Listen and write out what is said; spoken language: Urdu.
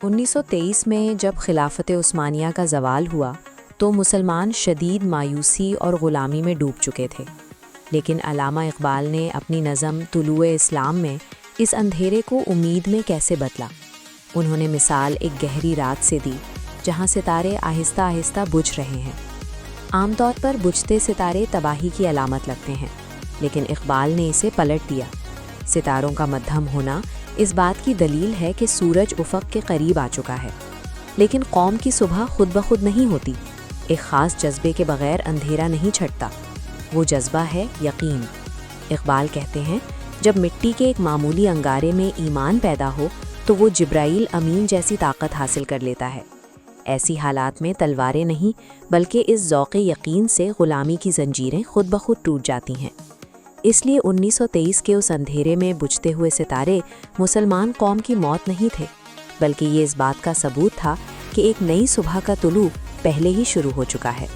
1923 میں جب خلافت عثمانیہ کا زوال ہوا تو مسلمان شدید مایوسی اور غلامی میں ڈوب چکے تھے، لیکن علامہ اقبال نے اپنی نظم طلوع اسلام میں اس اندھیرے کو امید میں کیسے بدلا۔ انہوں نے مثال ایک گہری رات سے دی جہاں ستارے آہستہ آہستہ بجھ رہے ہیں۔ عام طور پر بجھتے ستارے تباہی کی علامت لگتے ہیں، لیکن اقبال نے اسے پلٹ دیا۔ ستاروں کا مدھم ہونا اس بات کی دلیل ہے کہ سورج افق کے قریب آ چکا ہے، لیکن قوم کی صبح خود بخود نہیں ہوتی۔ ایک خاص جذبے کے بغیر اندھیرا نہیں چھٹتا، وہ جذبہ ہے یقین۔ اقبال کہتے ہیں، جب مٹی کے ایک معمولی انگارے میں ایمان پیدا ہو تو وہ جبرائیل امین جیسی طاقت حاصل کر لیتا ہے۔ ایسی حالات میں تلواریں نہیں بلکہ اس ذوق یقین سے غلامی کی زنجیریں خود بخود ٹوٹ جاتی ہیں۔ اس لیے 1923 کے اس اندھیرے میں بجھتے ہوئے ستارے مسلمان قوم کی موت نہیں تھے، بلکہ یہ اس بات کا ثبوت تھا کہ ایک نئی صبح کا طلوع پہلے ہی شروع ہو چکا ہے۔